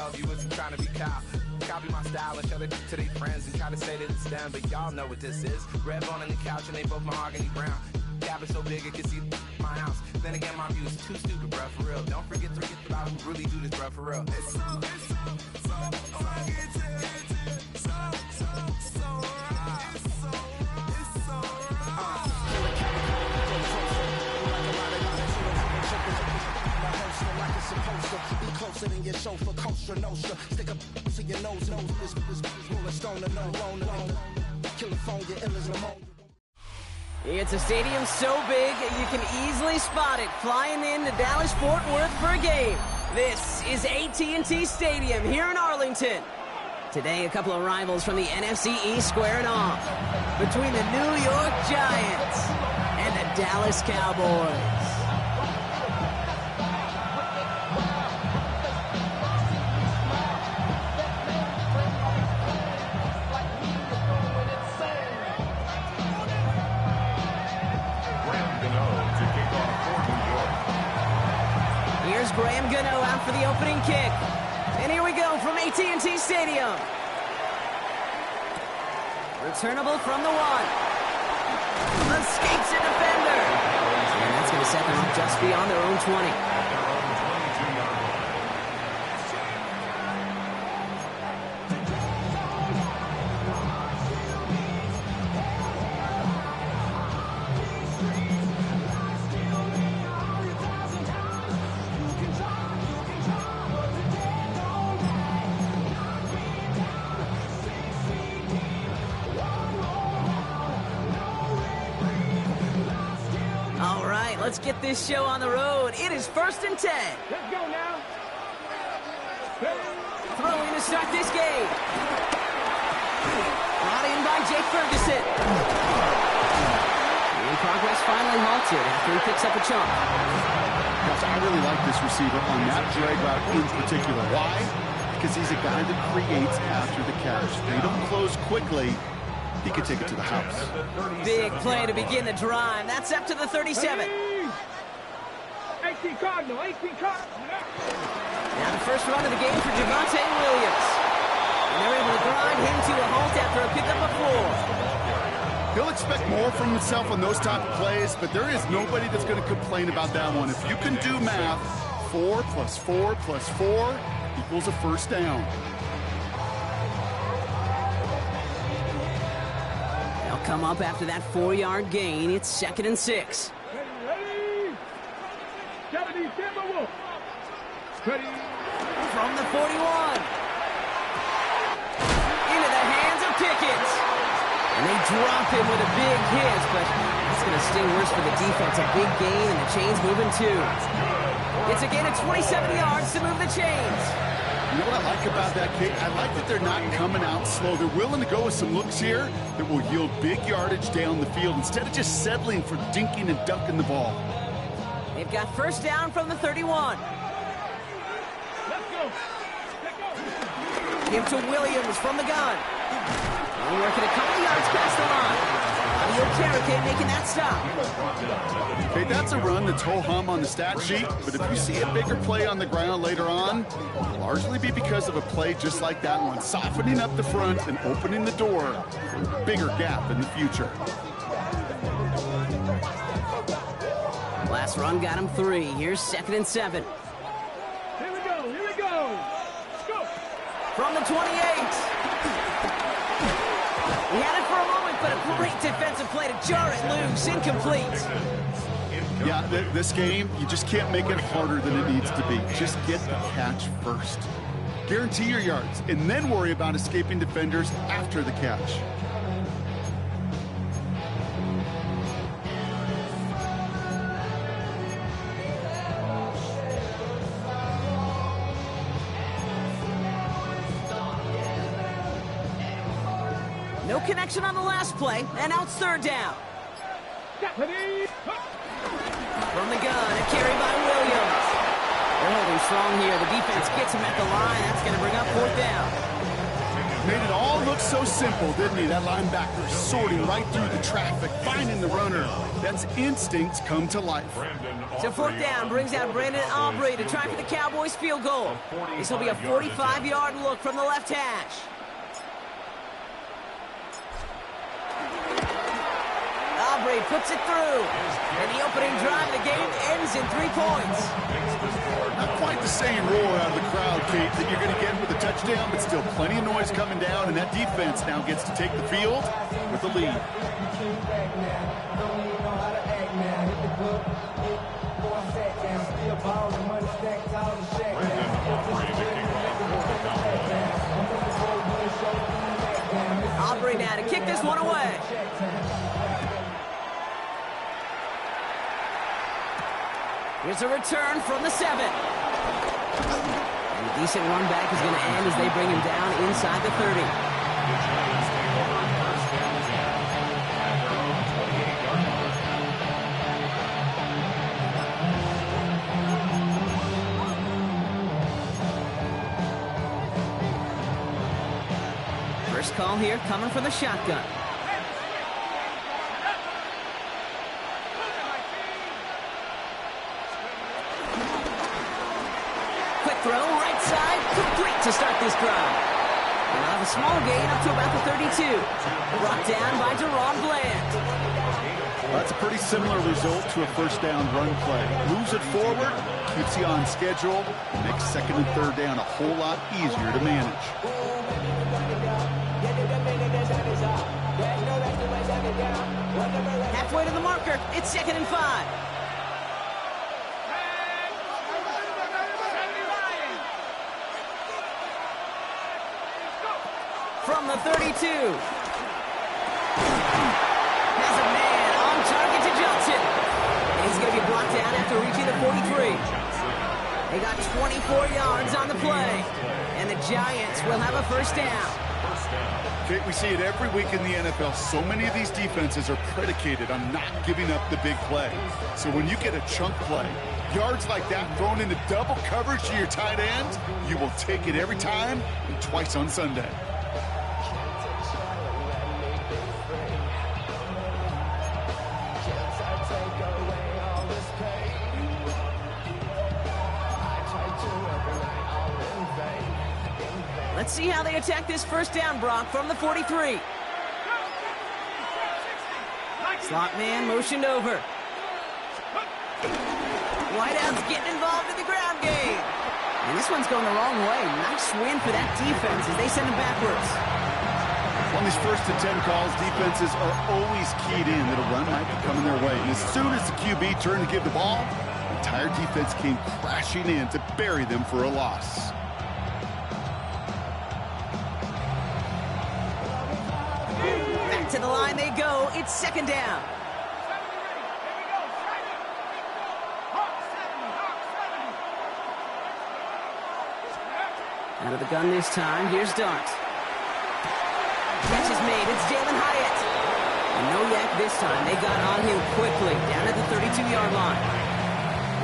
yourself, you wasn't trying to be cow. Copy my style and show it to their friends and try to say that it's them, but y'all know what this is. Red bone on the couch and they both mahogany brown. Cabin so big it can see my house. Then again, my view is too stupid, bruh, for real. Don't forget to get about who really do this, bruh, for real. It's so be closer than your chauffeur, Costa Nostra. Stick up to your nose, this rolling stone and no loner. California, ill as pneumonia. It's a stadium so big you can easily spot it flying into Dallas-Fort Worth for a game. This is AT&T Stadium here in Arlington. Today, a couple of rivals from the NFC East squaring off between the New York Giants and the Dallas Cowboys. Here's Graham Gano out for the opening kick. And here we go from AT&T Stadium. Returnable from the one. Escapes a defender. And that's going to set them up just beyond their own 20. Let's get this show on the road. It is 1st and 10. Let's go now. Throwing to start this game. Brought in by Jake Ferguson. And progress finally halted after he picks up a chunk. Gosh, I really like this receiver on that drag route in particular. Why? Because he's a guy that creates after the catch. They don't close quickly. He could take it to the house. Big play to begin the drive. That's up to the 37. 18 Cardinal, 18 Cardinal. Now the first run of the game for Javonte Williams. And they're able to grind him to a halt after a pickup of 4. He'll expect more from himself on those type of plays, but there is nobody that's going to complain about that one. If you can do math, 4 plus 4 plus 4 equals a first down. They'll come up after that 4-yard gain. It's 2nd and 6. From the 41. Into the hands of Pickens. And they drop him with a big hit, but that's going to sting worse for the defense. A big gain, and the chains moving too. It's a gain of 27 yards to move the chains. You know what I like about that, Kate? I like that they're not coming out slow. They're willing to go with some looks here that will yield big yardage down the field instead of just settling for dinking and ducking the ball. They've got first down from the 31. Give to Williams from the gun. And working a couple yards past the line. Okereke making that stop. Okay, that's a run that's ho-hum on the stat sheet, but if you see a bigger play on the ground later on, it'll largely be because of a play just like that one, softening up the front and opening the door for a bigger gap in the future. Last run got him 3. Here's 2nd and 7. Here we go, here we go. Go. From the 28. He had it for a moment, but a great defensive play to jar it loose. Incomplete. Yeah, this game, you just can't make it harder than it needs to be. Just get the catch first. Guarantee your yards, and then worry about escaping defenders after the catch. No connection on the last play, and now it's 3rd down. From the gun, a carry by Williams. They're holding strong here. The defense gets him at the line. That's going to bring up 4th down. Made it all look looked so simple, didn't he? That linebacker sorting right through the traffic, finding the runner. That's instincts come to life. So fourth down brings out Brandon Aubrey to try for the Cowboys field goal. This will be a 45-yard look from the left hash. Aubrey puts it through. And the opening drive of the game ends in 3 points. Not quite the same roar out of the crowd, Kate, that you're going to get with a touchdown, but still plenty of noise coming down, and that defense now gets to take the field with the lead. Aubrey now to kick this one away. Here's a return from the 7. And a decent run back is going to end as they bring him down inside the 30. First call here coming from the shotgun. Throw right side, complete to start this drive. And they'll have a small gain up to about the 32. Brought down by Deron Bland. Well, that's a pretty similar result to a first down run play. Moves it forward, keeps you on schedule, makes second and third down a whole lot easier to manage. Halfway to the marker, it's 2nd and 5. From the 32. Has a man on target to Johnson. And he's going to be brought down after reaching the 43. They got 24 yards on the play. And the Giants will have a first down. Kate, we see it every week in the NFL. So many of these defenses are predicated on not giving up the big play. So when you get a chunk play, yards like that thrown into double coverage to your tight end, you will take it every time and twice on Sunday. Let's see how they attack this first down, Brock, from the 43. Slot man motioned over. Wideout's getting involved in the ground game. And this one's going the wrong way. Nice win for that defense as they send him backwards. On these first and 10 calls, defenses are always keyed in that a run might be coming their way. And as soon as the QB turned to give the ball, the entire defense came crashing in to bury them for a loss. To the line they go. It's 2nd down. Out of the gun this time. Here's Dart. Catch is made. It's Jalen Hyatt. And no yak this time. They got on him quickly down at the 32-yard line.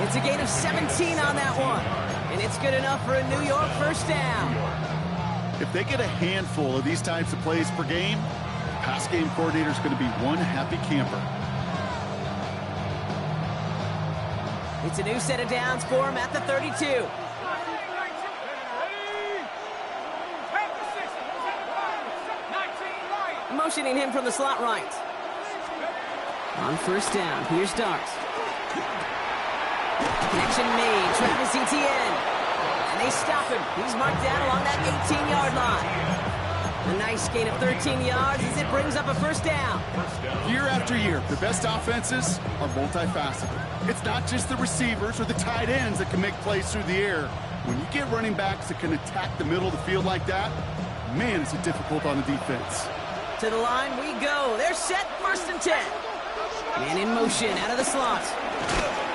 It's a gain of 17 on that one. And it's good enough for a New York first down. If they get a handful of these types of plays per game, pass game coordinator is going to be one happy camper. It's a new set of downs for him at the 32. Motioning him from the slot right. On first down, here's Dart. Connection made, Travis Etienne. And they stop him. He's marked down along that 18-yard line. A nice gain of 13 yards as it brings up a first down. Year after year, the best offenses are multifaceted. It's not just the receivers or the tight ends that can make plays through the air. When you get running backs that can attack the middle of the field like that, man, is it difficult on the defense. To the line we go. They're set, 1st and 10. Man in motion out of the slot.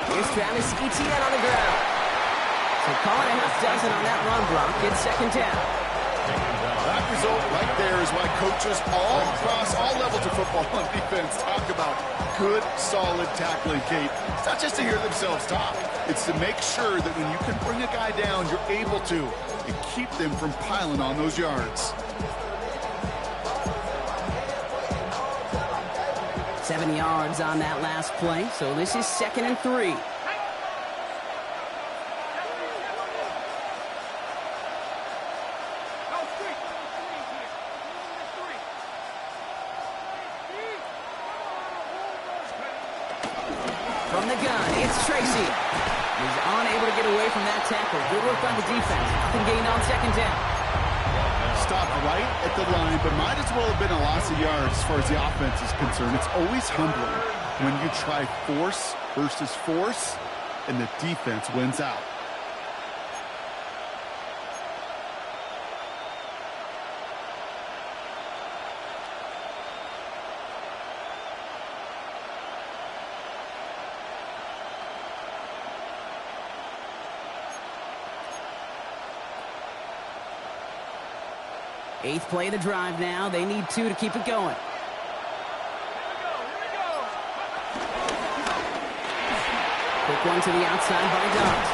Here's Travis Etienne on the ground. So call it a half dozen on that run block. It's 2nd down. That result right there is why coaches all across all levels of football on defense talk about good, solid tackling, Kate. It's not just to hear themselves talk. It's to make sure that when you can bring a guy down, you're able to and keep them from piling on those yards. 7 yards on that last play, so this is 2nd and 3. From the gun, it's Tracy. He's unable to get away from that tackle. Good work on the defense. Nothing gained on 2nd down. Stopped right at the line, but might as well have been a loss of yards as far as the offense is concerned. It's always humbling when you try force versus force, and the defense wins out. Eighth play of the drive now. They need 2 to keep it going. Quick one to the outside by Dodd.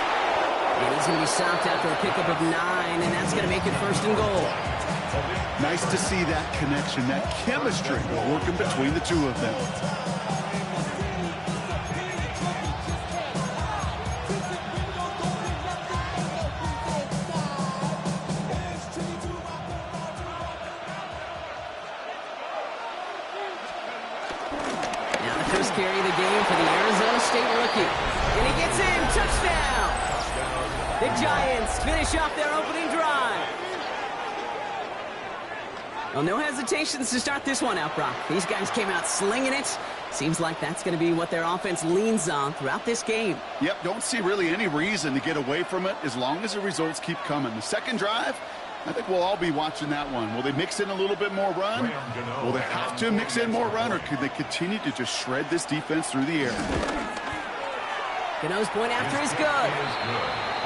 And he's going to be stopped after a pickup of 9, and that's going to make it 1st and goal. Nice to see that connection, that chemistry working between the two of them. Carry the game for the Arizona State rookie. And he gets in. Touchdown! The Giants finish off their opening drive. Well, no hesitations to start this one out, Brock. These guys came out slinging it. Seems like that's going to be what their offense leans on throughout this game. Yep, don't see really any reason to get away from it as long as the results keep coming. The second drive, I think we'll all be watching that one. Will they mix in a little bit more run? Will they have to mix in more run, or could they continue to just shred this defense through the air? Gano's point after is good.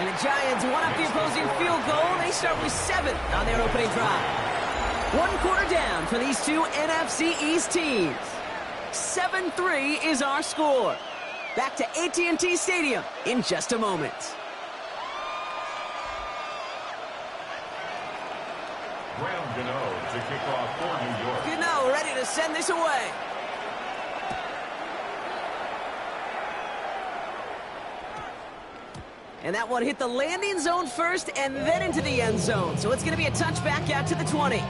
And the Giants one up the opposing field goal. They start with 7 on their opening drive. 1 quarter down for these two NFC East teams. 7-3 is our score. Back to AT&T Stadium in just a moment. Gano to kick off for New York. Gano ready to send this away. And that one hit the landing zone first and then into the end zone. So it's going to be a touchback out to the 20.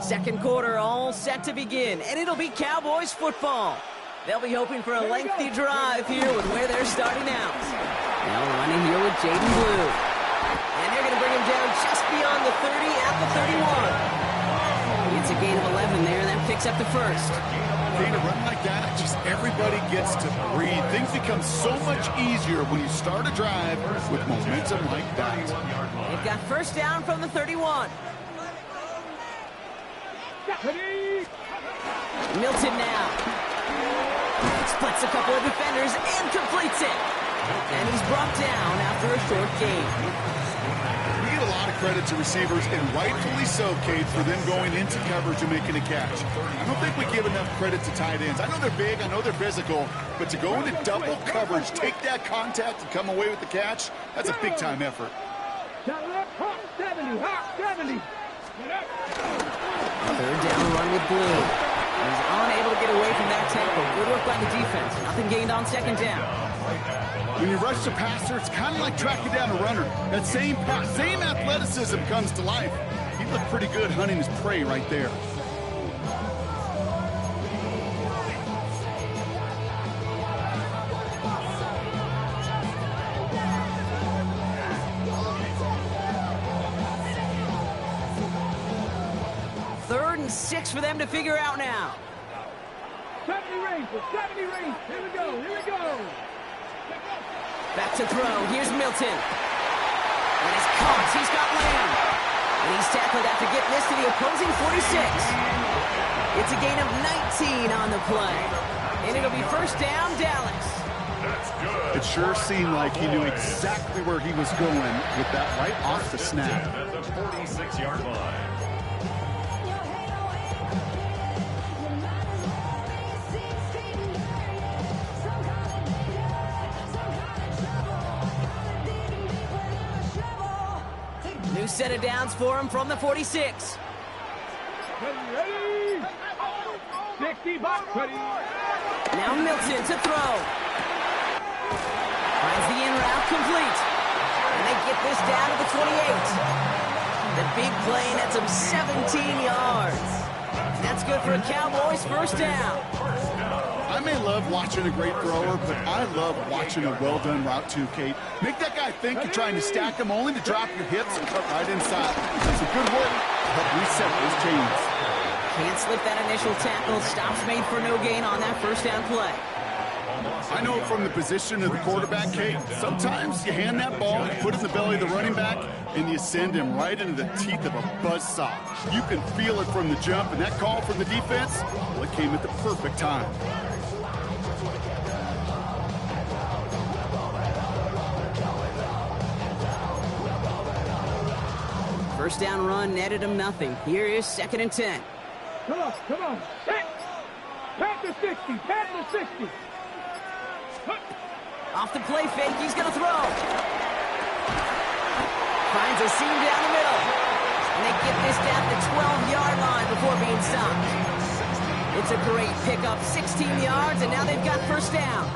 Second quarter all set to begin, and it'll be Cowboys football. They'll be hoping for a lengthy drive here with where they're starting out. Now running here with Jaden Blue. And they're going to bring him down just beyond the 30 at the 31. It's a gain of 11 there, and that picks up the first. A run like that, just everybody gets to breathe. Things become so much easier when you start a drive with momentum like that. They've got first down from the 31. Milton now. Splits a couple of defenders and completes it. And he's brought down after a short gain. We give a lot of credit to receivers, and rightfully so, Cade, for them going into coverage and making a catch. I don't think we give enough credit to tight ends. I know they're big, I know they're physical, but to go into double coverage, take that contact, and come away with the catch, that's a big-time effort. 70. Third down run with Blue. He's unable to get away from that tackle. Good work by the defense. Nothing gained on second down. When you rush the passer, it's kind of like tracking down a runner. That same athleticism comes to life. He looked pretty good hunting his prey right there. Third and 6 for them to figure out now. 70 range. Here we go. Back to throw. Here's Milton. And he's caught. He's got Lamb. And he's tackled after getting this to the opposing 46. It's a gain of 19 on the play. And it'll be first down, Dallas. That's good. It sure seemed like he knew exactly where he was going with that right off the snap. At the 46-yard line. New set of downs for him from the 46. Ready? 60 bucks, ready? Now Milton to throw. Finds the in route complete. And they get this down to the 28. The big play nets him 17 yards. That's good for a Cowboys first down. I may love watching a great thrower, but I love watching a well-done route too, Kate. Make that guy think you're trying to stack him only to drop your hips and cut right inside. That's a good work. Help reset those chains. Can't slip that initial tackle. Stops made for no gain on that first down play. I know from the position of the quarterback, Kate, sometimes you hand that ball, put it in the belly of the running back, and you send him right into the teeth of a buzzsaw. You can feel it from the jump, and that call from the defense, well, it came at the perfect time. First down run netted him nothing. Here is 2nd and 10. Come on, come on. Pat the 60, pat the 60. Off the play fake, he's going to throw. Finds a seam down the middle. And they get this down to the 12-yard line before being stopped. It's a great pickup, 16 yards, and now they've got first down.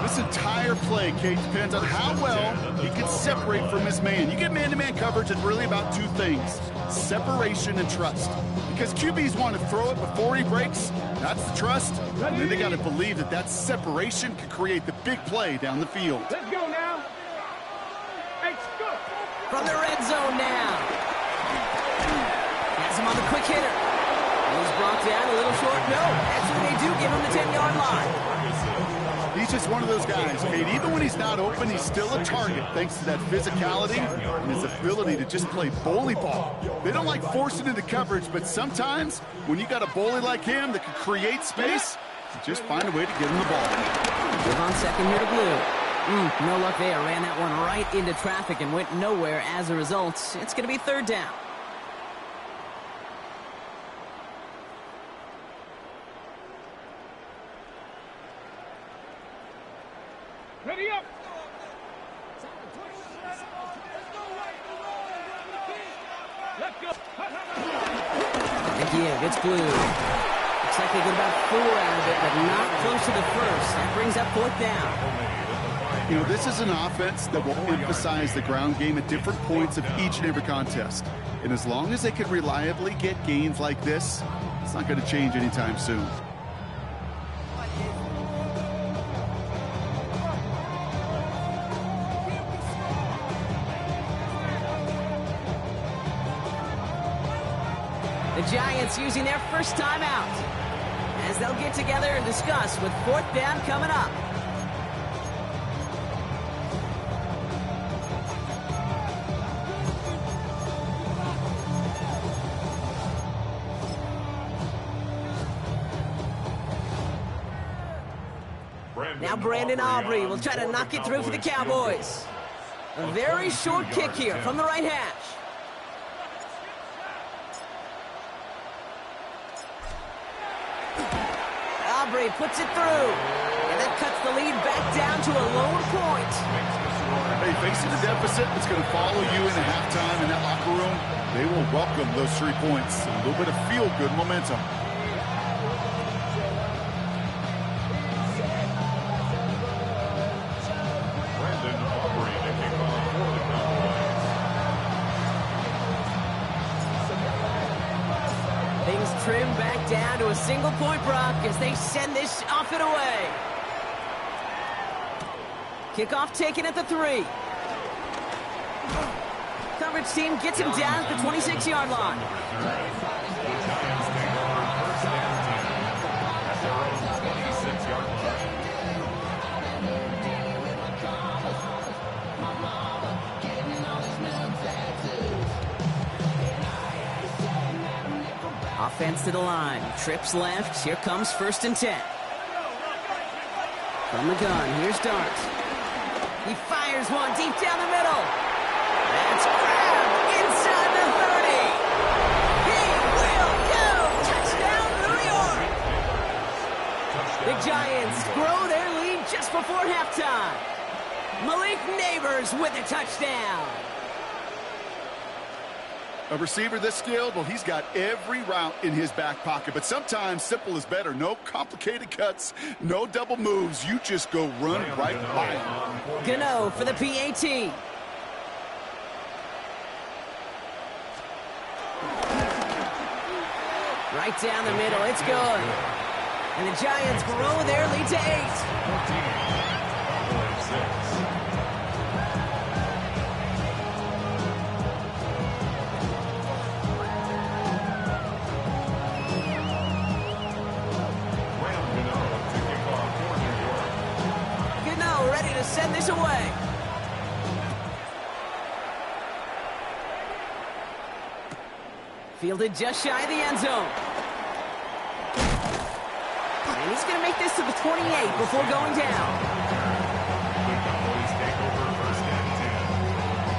This entire play, Kate, depends on how well he can separate from his man. You get man-to-man coverage, it's really about two things, separation and trust. Because QBs want to throw it before he breaks, that's the trust. And then they got to believe that that separation can create the big play down the field. Let's go now. Hey, go. From the red zone now. Has him on the quick hitter. He's brought down a little short. No, actually they do give him the 10-yard line. He's just one of those guys, Kate. Even when he's not open, he's still a target thanks to that physicality and his ability to just play bully ball. They don't like forcing into coverage, but sometimes when you got a bully like him that can create space, you just find a way to get him the ball. Give on second here to Blue. No luck there. Ran that one right into traffic and went nowhere as a result. It's going to be third down. Ready up. Let's go. Again, it's Blue. Looks like they get about 4 out of it, but not close to the first. That brings up fourth down. You know, this is an offense that will emphasize the ground game at different points of each and every contest. And as long as they can reliably get gains like this, it's not going to change anytime soon. The Giants using their first timeout as they'll get together and discuss with fourth down coming up. Now Brandon Aubrey will try to knock it through for the Cowboys. A very short kick here from the right hash. Aubrey puts it through, and that cuts the lead back down to a lower point. Hey, facing a deficit that's going to follow you into halftime in that locker room, they will welcome those 3 points. A little bit of feel-good momentum. Things trim back down to a single point, Brock, as they send this off and away. Kickoff taken at the 3. Coverage team gets him down at the 26-yard line. Offense to the line. Trips left. Here comes 1st and 10. From the gun, here's Dart. He fires one deep down the middle. That's grabbed inside the 30. He will go. Touchdown, New York. The Giants grow their lead just before halftime. Malik Neighbors with a touchdown. A receiver this skilled, well, he's got every route in his back pocket. But sometimes simple is better. No complicated cuts, no double moves. You just go run right by him. Gano for the PAT. Right down the middle, it's good. And the Giants grow their lead to 8. Ready to send this away. Fielded just shy of the end zone. And he's going to make this to the 28 before going down. Cowboys take over first and 10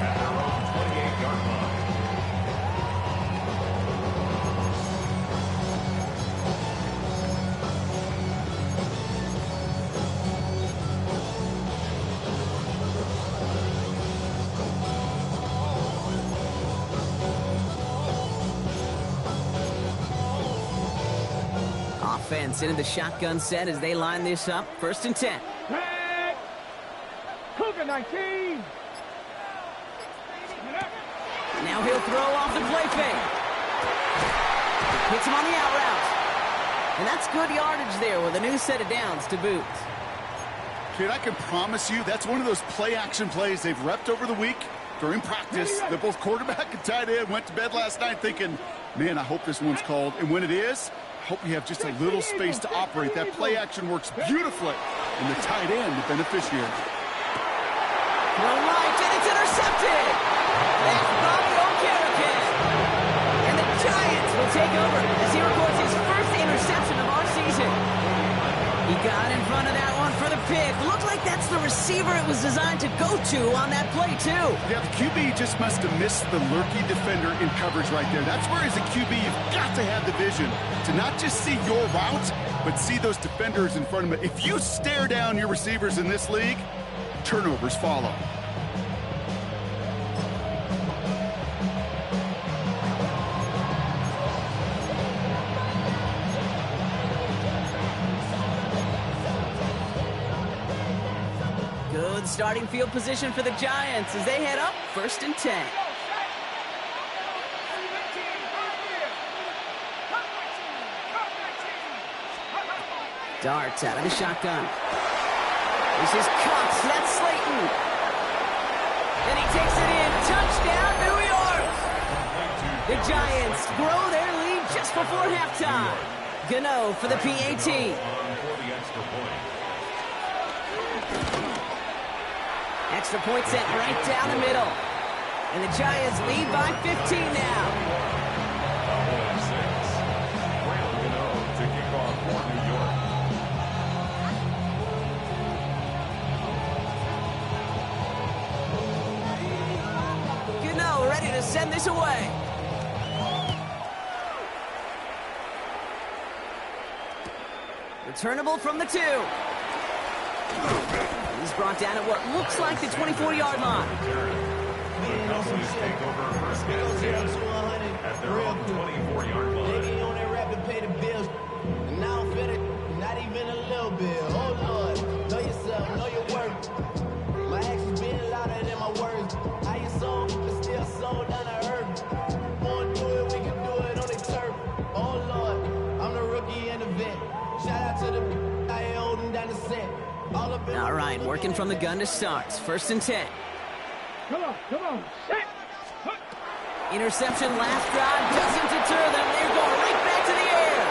at their own 28-yard line. Offense into the shotgun set as they line this up. First and 10. Red. Cougar 19. Now he'll throw off the play fake. Hits him on the out route. And that's good yardage there with a new set of downs to boot. Kid, I can promise you that's one of those play-action plays they've repped over the week during practice. They're both quarterback and tight end. Went to bed last night thinking, man, I hope this one's called. And when it is, I hope you have just a little space to operate. That play action works beautifully. And the tight end, the beneficiary. Throw right, and it's intercepted. That's Bobby O'Carrican. And the Giants will take over as he records his first interception of our season. He got in front of that one for the pick. Looked like that's the receiver it was designed to go to on that play, too. Yeah, the QB just must have missed the lurky defender in coverage right there. That's where, as a QB, you've got to have the vision to not just see your route, but see those defenders in front of it. If you stare down your receivers in this league, turnovers follow. Good starting field position for the Giants as they head up first and 10. Darts out of the shotgun. This is Cox. That's Slayton. And he takes it in. Touchdown, New York. The Giants grow their lead just before halftime. Gano for the PAT. Extra point set right down the middle. And the Giants lead by 15 now. Gano ready to send this away. Returnable from the 2. He's brought down at what looks like the 24-yard line. The Cowboys take over first and 10 at their own 24-yard line. They on that rap to pay the bills. And now I'm finished, not even a little bit. Oh, Lord, know yourself, know your worth. My actions being louder than my words. How you sold, but still sold down to earth. Wanna do it, we can do it on the turf. Oh, Lord, I'm the rookie and the vet. Shout out to the I ain't holding down the set. All right, working from the gun to start. First and 10. Come on, set. Interception last drive doesn't deter them. They're going right back to the air.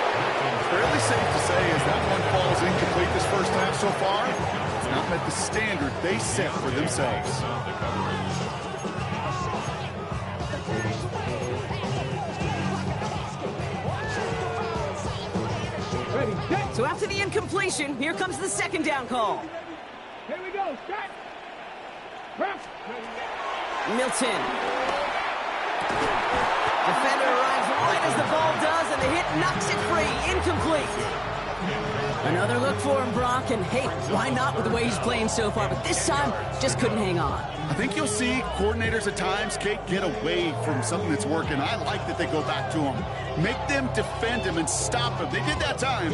Fairly safe to say as that one falls incomplete this first half so far, it's not met the standard they set for themselves. So after the incompletion, here comes the second down call. Here we go, set. Milton. Defender arrives right as the ball does, and the hit knocks it free. Incomplete. Another look for him, Brock, and hey, why not with the way he's playing so far? But this time, just couldn't hang on. I think you'll see coordinators at times, Kate, get away from something that's working. I like that they go back to him. Make them defend him and stop him. They did that time.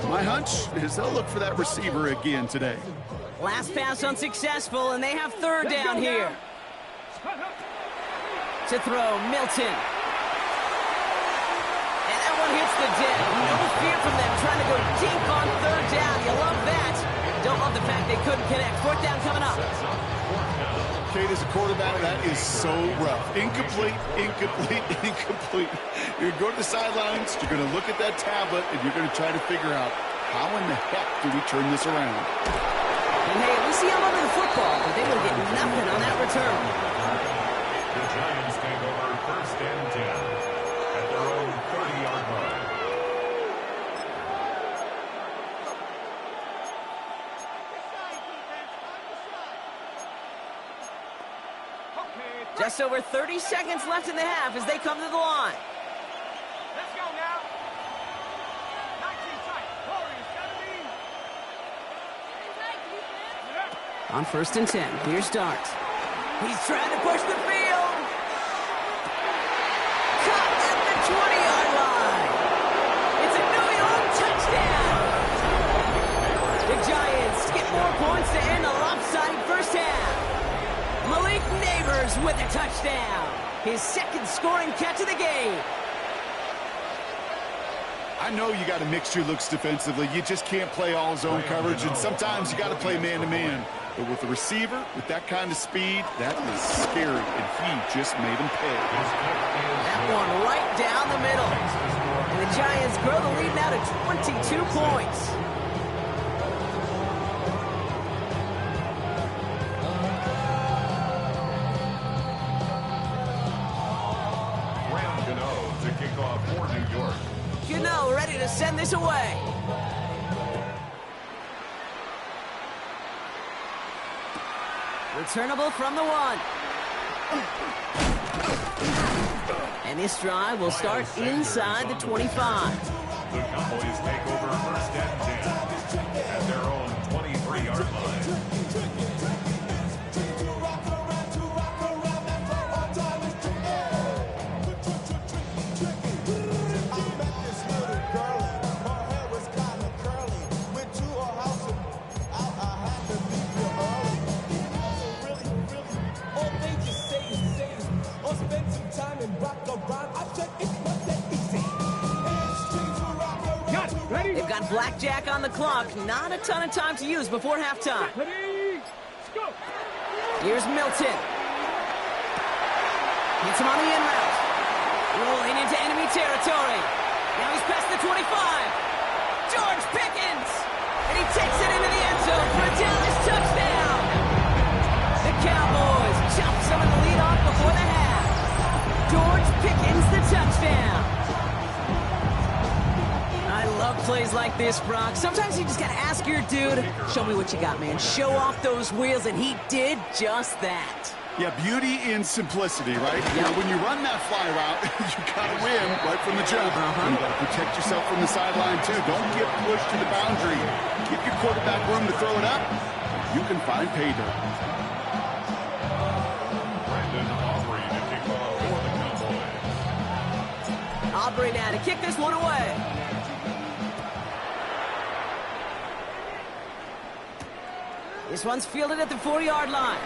My hunch is they'll look for that receiver again today. Last pass unsuccessful, and they have third down here. To throw, Milton. And that one hits the deck. No fear from them trying to go deep on third down. You love that. Don't love the fact they couldn't connect. Fourth down coming up. Kate, as a quarterback, that is so rough. Incomplete, incomplete, incomplete. You're going to go to the sidelines, you're going to look at that tablet, and you're going to try to figure out how in the heck do we turn this around. And hey, at least he hung on to the football, but they will get nothing on that return. The Giants take over first and 10 at their own 30-yard line. Just over 30 seconds left in the half as they come to the line. Let's go now. 19 tight. Warriors gotta be. On first and 10, here's Starks. He's trying to push the field. Caught at the 20-yard line. It's a New York touchdown. The Giants get more points to end a lopsided first half. Malik Neighbors with a touchdown. His second scoring catch of the game. I know you got a mixture looks defensively. You just can't play all zone coverage, and sometimes you got to play man-to-man. But with the receiver, with that kind of speed, that is scary, and he just made him pay. That one right down the middle. And the Giants grow the lead now to 22 points. To kick off for New York. Gano ready to send this away. Returnable from the 1. And this drive will start inside the 25. The Cowboys take over first and 10 at their own 23-yard line. They've got blackjack on the clock. Not a ton of time to use before halftime. Here's Milton. Hits him on the in route. Rolling into enemy territory. Now he's past the 25. George Pickens. And he takes it into the end zone for a Dallas touchdown. The Cowboys chop some of the lead off before the half. George Pickens the touchdown. I love plays like this, Brock. Sometimes you just got to ask your dude, show me what you got, man. Show off those wheels, and he did just that. Yeah, beauty in simplicity, right? You know, when you run that fly route, you got to win right from the jump. You got to protect yourself from the sideline, too. Don't get pushed to the boundary. Give your quarterback room to throw it up. You can find pay dirt. Aubrey now to kick this one away. This one's fielded at the 4-yard line.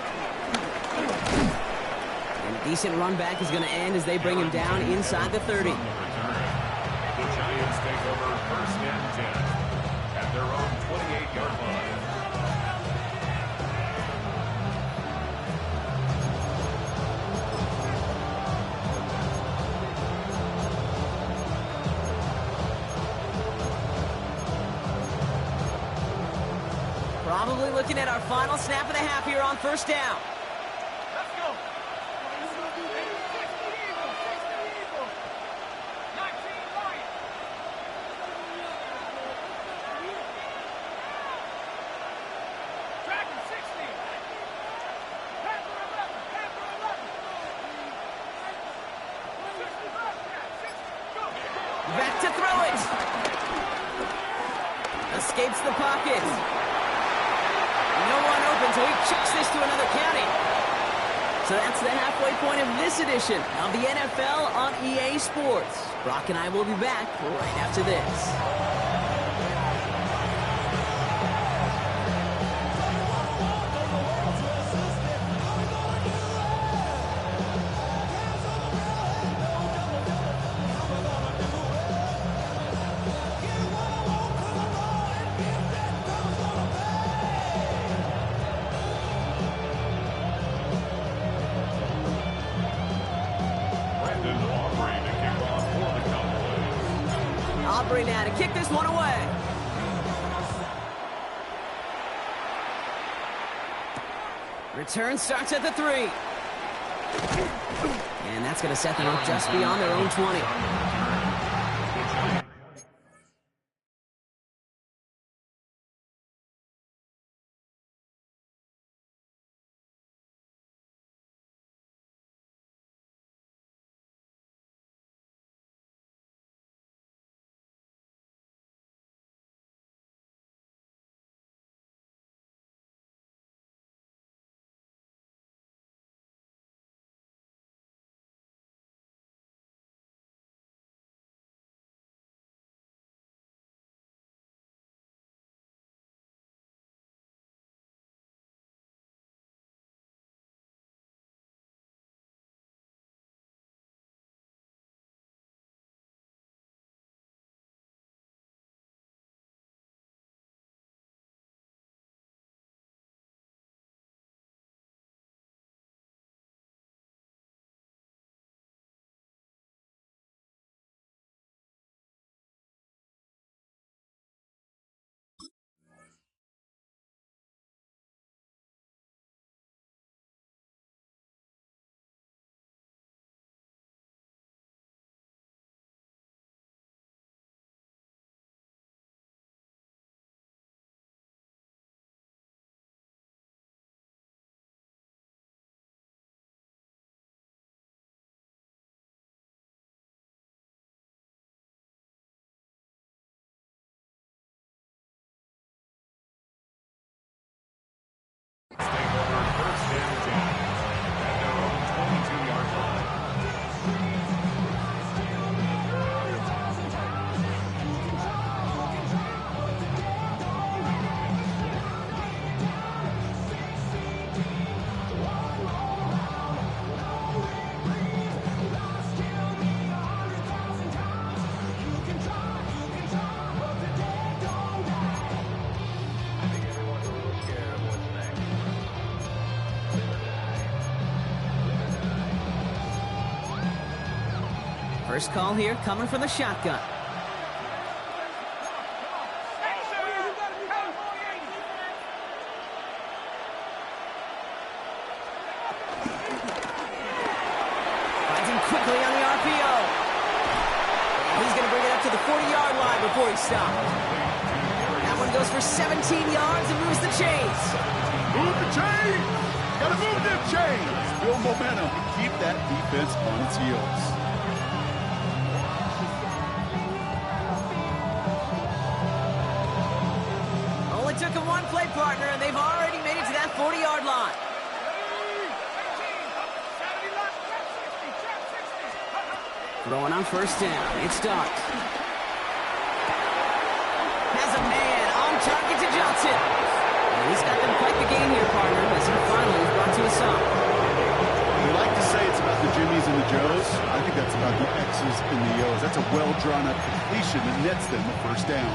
And a decent run back is going to end as they bring him down inside the 30. The Giants take over first and 10 at their own 28-yard line. Probably looking at our final snap of the half here on first down. Let's go. 19 Lions. Tracking 60. escapes the pocket. No one open, so he chucks this to another county. So that's the halfway point of this edition of the NFL on EA Sports. Brock and I will be back right after this. Aubrey now to kick this one away. Return starts at the 3. And that's going to set them up just beyond their own 20. Take over first and 10 at their own 22-yard line. First call here coming from the shotgun. Finds him quickly on the RPO. He's going to bring it up to the 40-yard line before he stopped. That one goes for 17 yards and moves the chains. Move the chains! Gotta move them chains! Build momentum. Keep that defense on its heels. Took him one play partner, and they've already made it to that 40-yard line. Throwing on first down. It's Dart. Has a man on target to Johnson. And he's got them quite the game here, partner, as he finally is brought to a stop. We like to say it's about the Jimmies and the Joes. I think that's about the X's and the O's. That's a well-drawn-up completion that nets them a first down.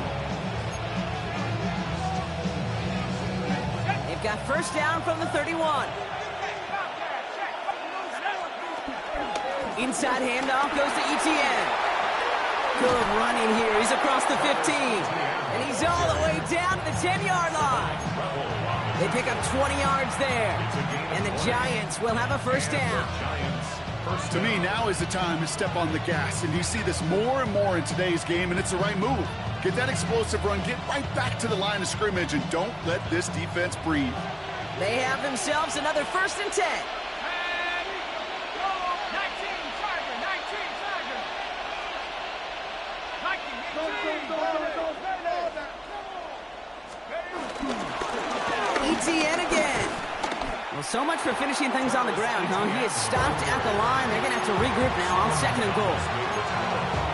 Got first down from the 31. Inside handoff goes to Etienne. Good running here. He's across the 15. And he's all the way down to the 10-yard line. They pick up 20 yards there. And the Giants will have a first down. To me, now is the time to step on the gas. And you see this more and more in today's game, and it's the right move. Get that explosive run, get right back to the line of scrimmage, and don't let this defense breathe. They have themselves another first and 10. ETN again. Well, so much for finishing things on the ground, huh? He is stopped at the line. They're going to have to regroup now on 2nd and goal.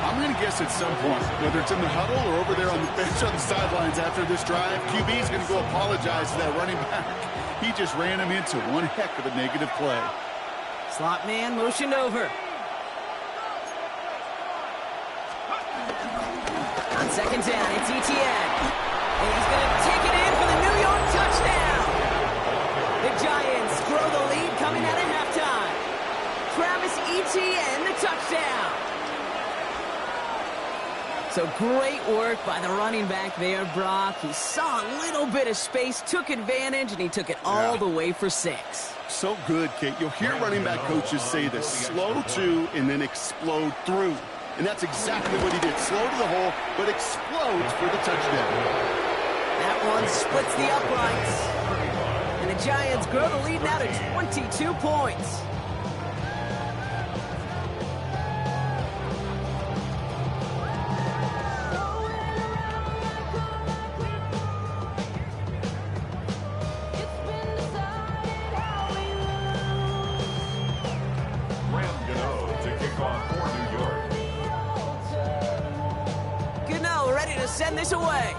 I'm going to guess at some point, whether it's in the huddle or over there on the bench on the sidelines after this drive, QB is going to go apologize to that running back. He just ran him into one heck of a negative play. Slot man motioned over. On 2nd down, it's ETN. And he's going to take it in for the New York touchdown. The Giants grow the lead coming out of halftime. Travis Etienne, the touchdown. So great work by the running back there, Brock. He saw a little bit of space, took advantage, and he took it all the way for 6. So good, Kate. You'll hear running back coaches say this: slow to and then explode through. And that's exactly what he did. Slow to the hole, but explodes for the touchdown. That one splits the uprights. And the Giants grow the lead now to 22 points. Send this away.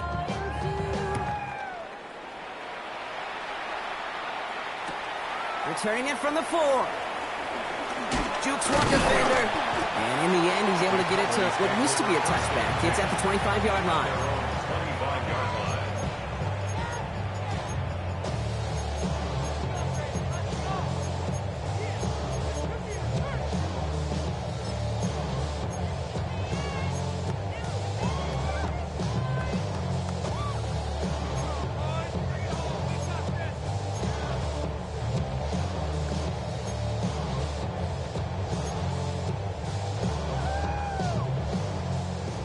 Returning it from the 4. Jukes one defender. And in the end, he's able to get it to what used to be a touchback. It's at the 25-yard line.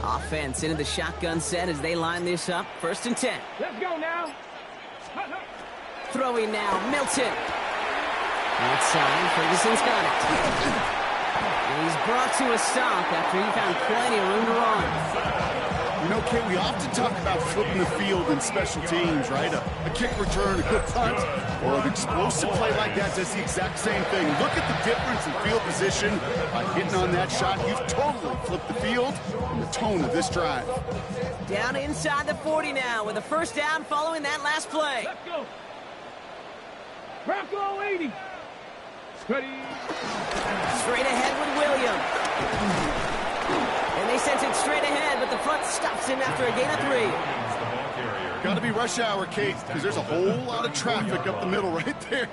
Offense into the shotgun set as they line this up. 1st and 10. Let's go now. Throwing now, Milton. Outside, Ferguson's got it. And he's brought to a stop after he found plenty of room to run. You know, Kate, we often talk about flipping the field in special teams, right? A kick return, a good punt, or an explosive play like that does the exact same thing. Look at the difference in field position. By hitting on that shot, you've totally flipped the field and the tone of this drive. Down inside the 40 now with a 1st down following that last play. Let's go. Bronco 80. Ready. Straight ahead with Williams. And they sent it straight ahead, but the front stops him after a gain of 3. Got to be rush hour, Kate, because there's a whole lot of traffic up the middle right there.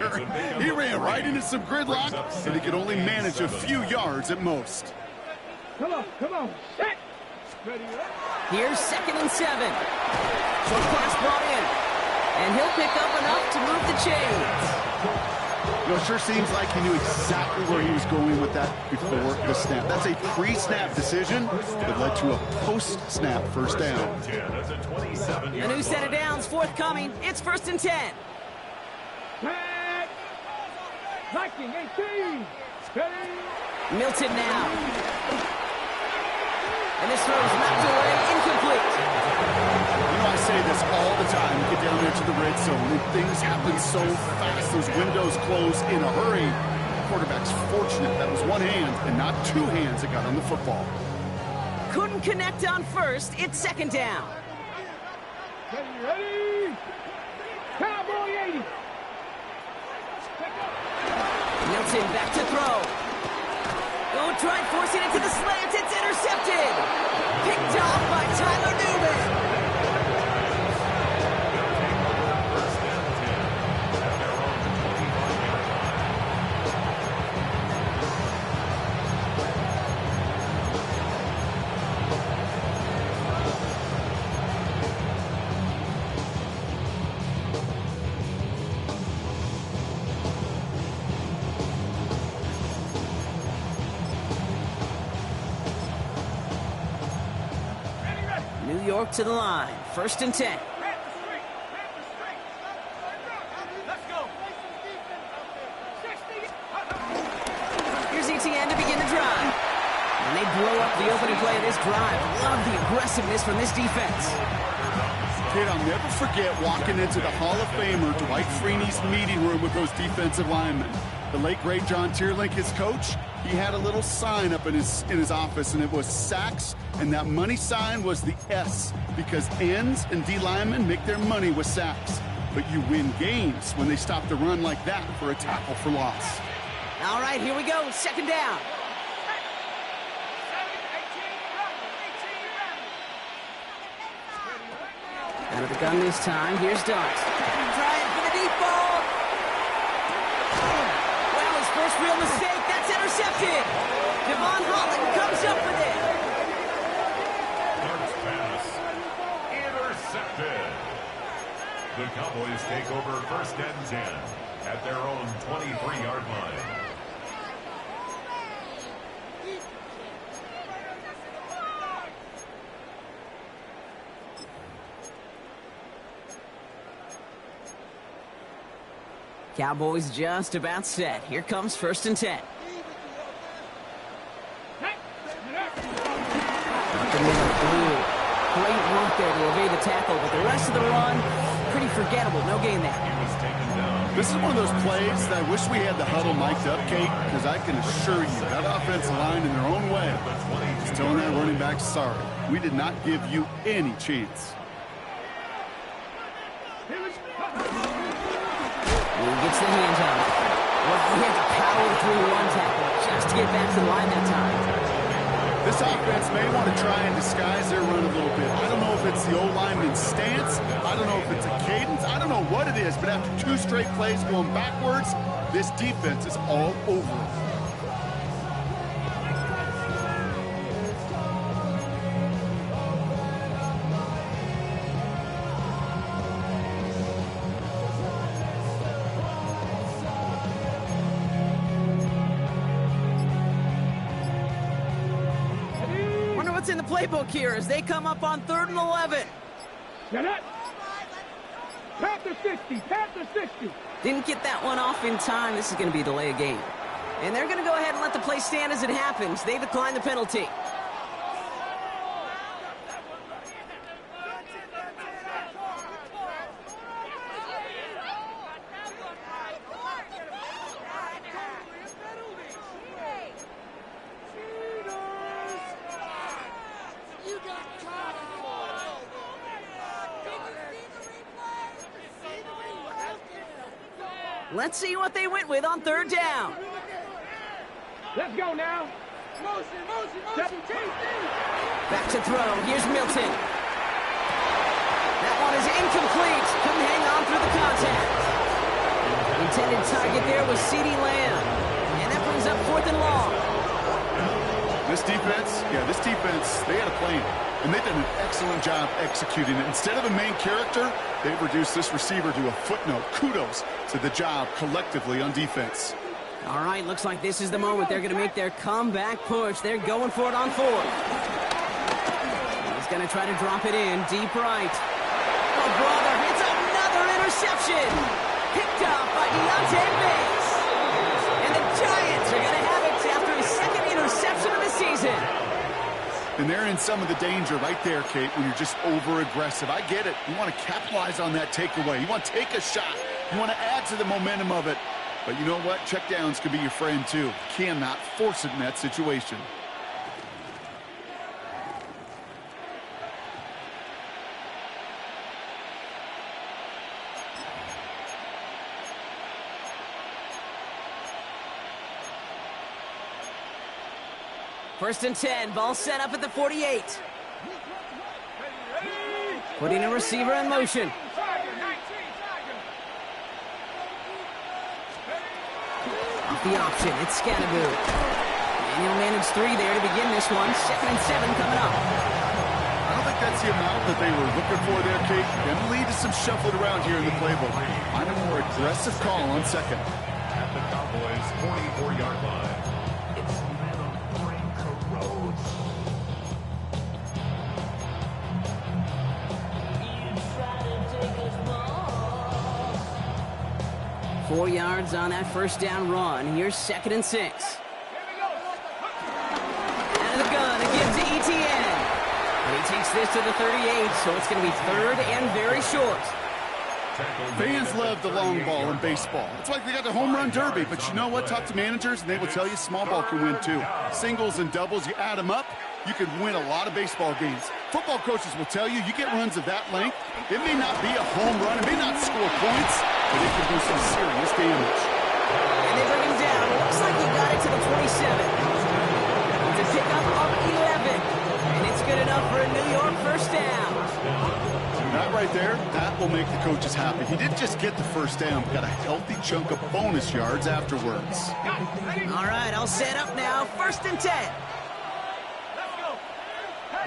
He ran right into some gridlock, and he could only manage a few yards at most. Come on, come on. Set. Ready. Here's 2nd and 7. Short pass brought in. And he'll pick up enough to move the chains. You know, it sure seems like he knew exactly where he was going with that before the snap. That's a pre-snap decision that led to a post-snap 1st down. A new set of downs forthcoming. It's 1st and 10. Back. Viking 18. Ready. Milton now. And this throw is knocked away, incomplete. You know, I say this all the time. You get down there to the red zone, and things happen so fast. Those windows close in a hurry. The quarterback's fortunate that was one hand and not 2 hands that got on the football. Couldn't connect on 1st. It's 2nd down. Ready. Cowboy 80. Milton back to throw. Oh, tried forcing it to the slant. It's intercepted. Picked off by Tyler Newman. New York to the line. 1st and 10. Here's ETN to begin the drive. And they blow up the opening play of this drive. Love the aggressiveness from this defense. kid, I'll never forget walking into the Hall of Famer Dwight Freeney's meeting room with those defensive linemen. The late, great John Tierlink, his coach, he had a little sign up in his office, and it was sacks, and that money sign was the S, because ends and D linemen make their money with sacks. But you win games when they stop the run like that for a tackle for loss. All right, here we go. Second down. Out of the gun this time. Here's Dart. Trying for the deep ball. Well, his first real mistake. That's intercepted. Devon Holland comes up with it. Dart's pass. Intercepted. The Cowboys take over 1st and 10 at their own 23-yard line. Cowboys just about set. Here comes 1st and 10. Great work there to evade the tackle, but the rest of the run, pretty forgettable. No gain there. This is one of those plays that I wish we had the huddle mic'd up, Kate, because I can assure you that offensive line in their own way is telling that running back, sorry, we did not give you any chance. He gets the hands on it. Well, he had to power through one tackle just to get back to the line that time. This offense may want to try and disguise their run a little bit. I don't know if it's the O-lineman's stance. I don't know if it's a cadence. I don't know what it is, but after 2 straight plays going backwards, this defense is all over it. In the playbook here as they come up on 3rd and 11. Panther 60, Panther 60. Didn't get that one off in time. This is going to be a delay of game. And they're going to go ahead and let the play stand as it happens. They decline the penalty. Let's see what they went with on 3rd down. Let's go now. Motion. Back to throw. Here's Milton. That one is incomplete. Couldn't hang on through the contact. The intended target there was CeeDee Lamb. And that brings up 4th and long. This defense, they had a plan. And they've done an excellent job executing it. Instead of a main character, they've reduced this receiver to a footnote. Kudos to the job collectively on defense. All right, looks like this is the moment they're going to make their comeback push. They're going for it on 4th. He's going to try to drop it in deep right. Oh, brother, it's another interception. Picked up by Deontay Bates. And the Giants are going to have it after his 2nd interception of the season. And they're in some of the danger right there, Kate, when you're just over-aggressive. I get it. You want to capitalize on that takeaway. You want to take a shot. You want to add to the momentum of it. But you know what? Checkdowns can be your friend, too. You cannot force it in that situation. First and 10, ball set up at the 48. Putting a receiver in motion. Off the option, it's Scatterboot. And he'll manage 3 there to begin this one. 2nd and 7 coming up. I don't think that's the amount that they were looking for there, Kate. Going to lead to some shuffling around here in the playbook. Find a more aggressive call on 2nd. At the Cowboys' 44-yard line. It's 4 yards on that first down run. Here's 2nd and 6. Out of the gun, again to ETN. And he takes this to the 38, so it's going to be third and very short. Fans love the long ball in baseball. It's like they got the home run derby, but you know what? Talk to managers, and they will tell you small ball can win too. Singles and doubles, you add them up, you can win a lot of baseball games. Football coaches will tell you, you get runs of that length, it may not be a home run, it may not score points, but it can do some serious damage. And they bring him down. Looks like he got it to the 27. It's a pickup of 11, and it's good enough for a New York first down. That right there, that will make the coaches happy. He didn't just get the first down, but got a healthy chunk of bonus yards afterwards. All right, I'll set up now. First and 10.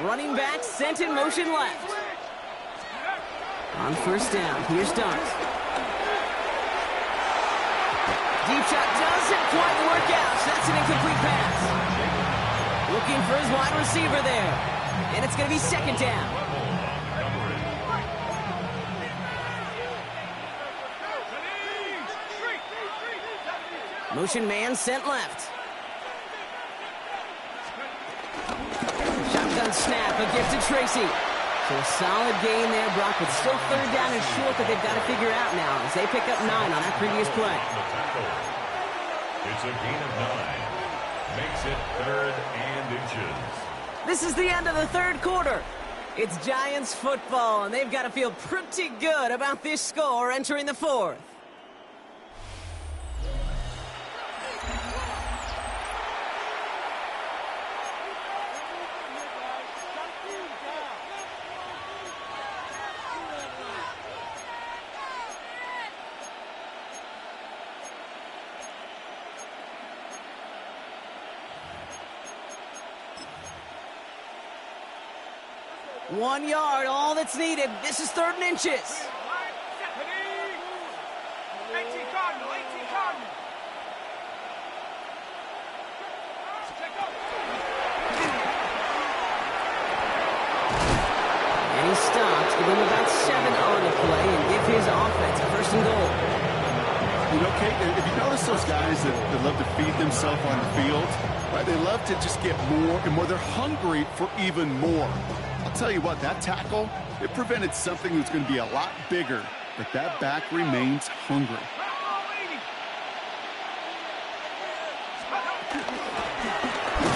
Running back sent in motion left. On first down, here's Dart. Deep shot doesn't quite work out, so that's an incomplete pass. Looking for his wide receiver there. And it's going to be second down. Motion man sent left. Shotgun snap, a gift to Tracy. So a solid gain there, Brock, but still third down and short that they've got to figure out now as they pick up 9 on that previous play. It's a gain of 9. Makes it third and inches. This is the end of the third quarter. It's Giants football, and they've got to feel pretty good about this score entering the fourth. One yard, all that's needed. This is third and inches. 18 Cardinal, 18 Cardinal. And he stops, give him about 7 on the play, and give his offense a first and goal. You know, Kate, if you notice those guys that love to feed themselves on the field, right? They love to just get more and more. They're hungry for even more. I'll tell you what, that tackle, it prevented something that's going to be a lot bigger, but that back remains hungry.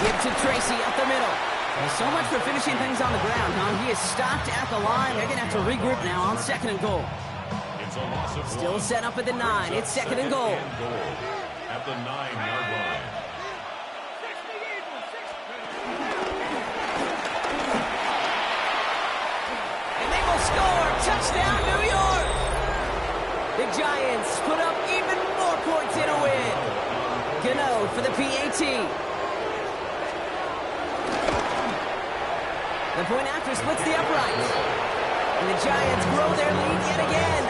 Give to Tracy up the middle. Well, so much for finishing things on the ground, huh? He is stopped at the line. They're going to have to regroup now on second and goal. It's a loss of Still 1. set up at the 9. It's second and goal. At the 9-yard line. Score! Touchdown, New York! The Giants put up even more points in a win. Gano for the PAT. The point after splits the uprights. And the Giants grow their lead yet again.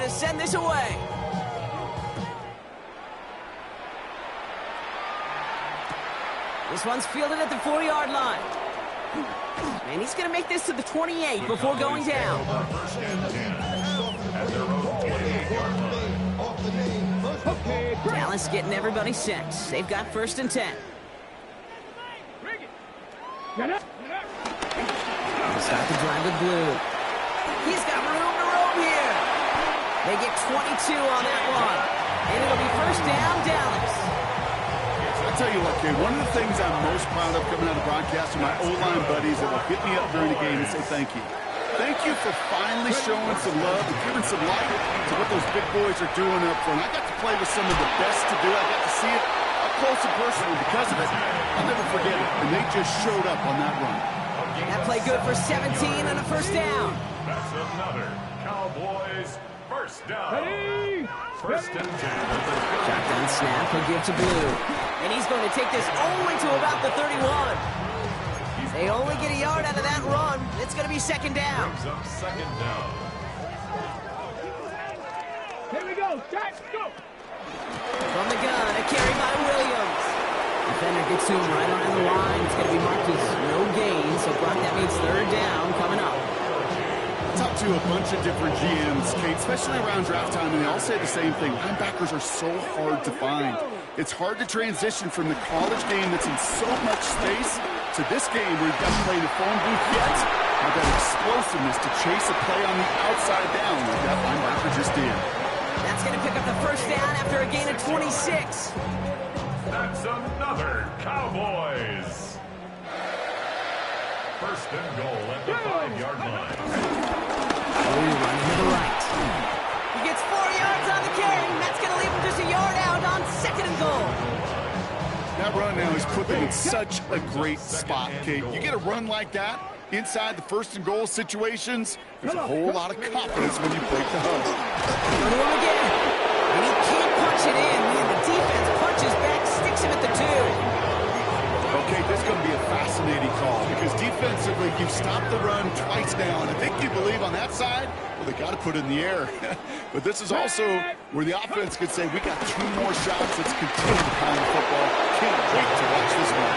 Send this away. This one's fielded at the 4-yard line. And he's going to make this to the 28 before going down. First and 10 at their own 28-yard line. Dallas getting everybody set. They've got first and 10. Start the drive with Blue. He's got room to roam here. They get 22 on that one. And it'll be first down, Dallas. I'll tell you what, Kay, one of the things I'm most proud of coming out of broadcast are my O-line buddies that will hit me up during the game and say thank you. Thank you for finally showing some love and giving some light to what those big boys are doing up front. I got to play with some of the best to do it. I got to see it up close and personal. Because of it, I'll never forget it. And they just showed up on that run. That play good for 17 and a first down. That's another Cowboys first down. First and 10. Shotgun snap, he'll give to Blue. And he's going to take this only to about the 31. They only get a yard out of that run. It's going to be second down. Brings up second down. Here we go, Jack, go. From the gun, a carry by Williams. Defender gets to him right around the line. It's going to be marked as no gain. So, Brock, that means third down coming up. Talk to a bunch of different GMs, Kate, especially around draft time, and they all say the same thing. Linebackers are so hard to find. It's hard to transition from the college game that's in so much space to this game where you've got to play the phone booth yet. Have that explosiveness to chase a play on the outside down like that linebacker just did. That's going to pick up the first down after a gain of 26. That's another Cowboys. First and goal at the 5-yard line. Running to the right. He gets 4 yards on the carry. That's going to leave him just a yard out on second and goal. That run now has put them in such a great spot, Kate. You get a run like that inside the first and goal situations, there's a whole lot of confidence when you break the huddle. Go to him again. And he can't punch it in. Man, the defense punches back, sticks him at the 2. Okay, this is going to be a fascinating call because defensively, you've stopped the run twice now, and I think you believe on that side, well, they got to put it in the air. But this is also where the offense could say, we got 2 more shots. Let's continue to pound the football. Can't wait to watch this one.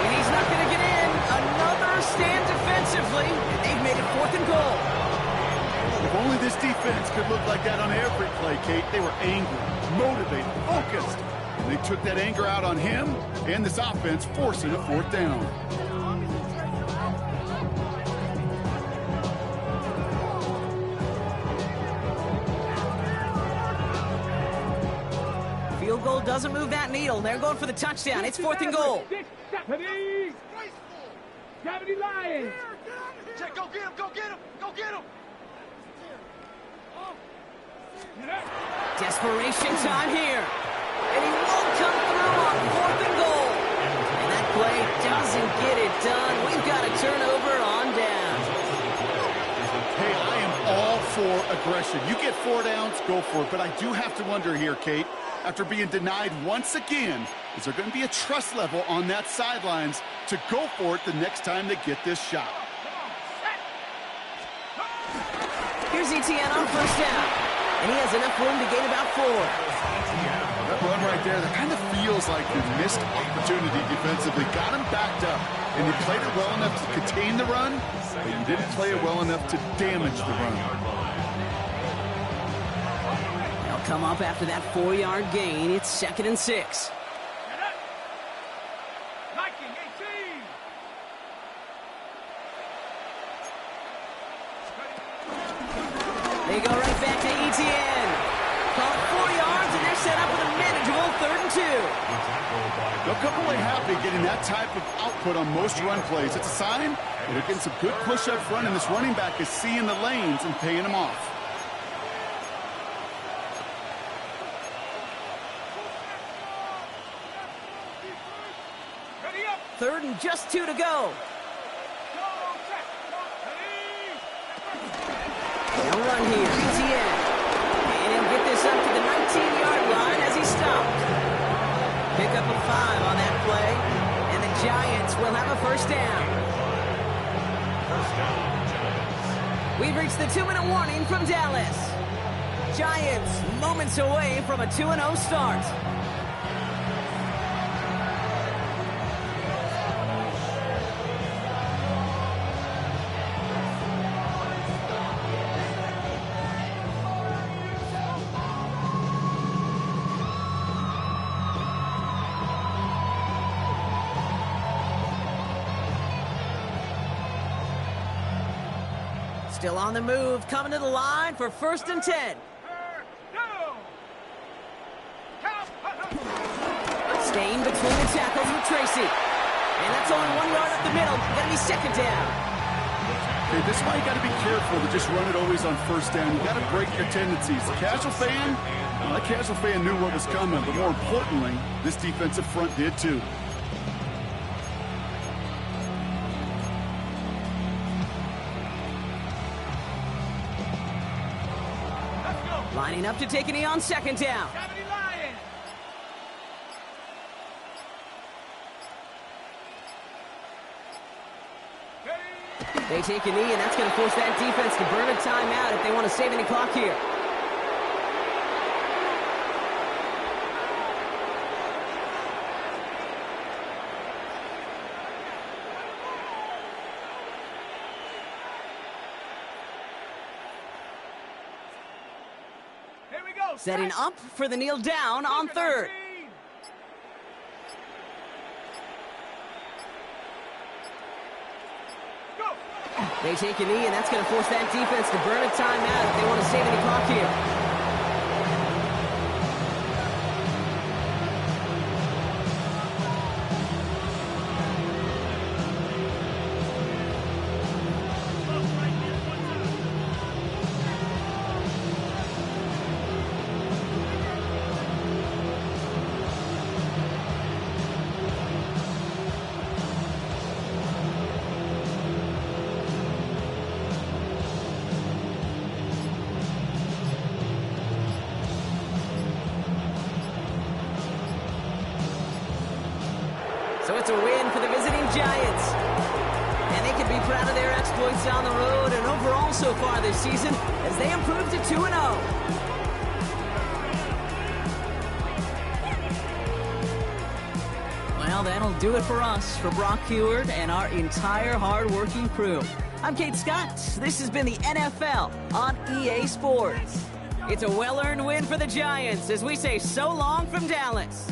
And he's not going to get in. Another stand defensively, and they've made it 4th and goal. If only this defense could look like that on every play, Kate. They were angry, motivated, focused. And they took that anger out on him and this offense, forcing a 4th down. Field goal doesn't move that needle. They're going for the touchdown. It's 4th and goal. Gravity Lions. Check, go get him, go get him, go get him. Desperation time here. And he won't come through on 4th and goal. And that play doesn't get it done. We've got a turnover on down. Hey, I am all for aggression. You get 4 downs, go for it. But I do have to wonder here, Kate, after being denied once again, is there going to be a trust level on that sidelines to go for it the next time they get this shot? Here's ETN on first down. And he has enough room to gain about 4. That run right there, that kind of feels like a missed opportunity defensively. Got him backed up, and you played it well enough to contain the run, but you didn't play it well enough to damage the run. They'll come up after that 4-yard gain. It's 2nd and 6. They go right back to ETN. Call it 4 yards, and they're set up with a manageable 3rd and 2. They'll come away happy getting that type of output on most run plays. It's a sign that they're getting some good push up front, and this running back is seeing the lanes and paying them off. Third and just 2 to go. They'll run here, ETN. And get this up to the 19-yard line as he stopped. Pick up a 5 on that play, and the Giants will have a first down. We've reached the 2-minute warning from Dallas. Giants moments away from a 2-0 start. Still on the move, coming to the line for 1st and 10. Staying between the tackles with Tracy. And that's only 1 yard up the middle. Gonna be 2nd down. Okay, this is why you got to be careful to just run it always on 1st down. You got to break your tendencies. The casual fan, well, that casual fan knew what was coming, but more importantly, this defensive front did too. Lining up to take a knee on 2nd down. They take a knee, and that's going to force that defense to burn a timeout if they want to save any clock here. Setting up for the kneel down on third. They take a knee, and that's going to force that defense to burn a timeout if they want to save any clock here. So it's a win for the visiting Giants. And they can be proud of their exploits on the road and overall so far this season as they improve to 2-0. Well, that'll do it for us, for Brock Heward and our entire hard-working crew. I'm Kate Scott. This has been the NFL on EA Sports. It's a well-earned win for the Giants as we say so long from Dallas.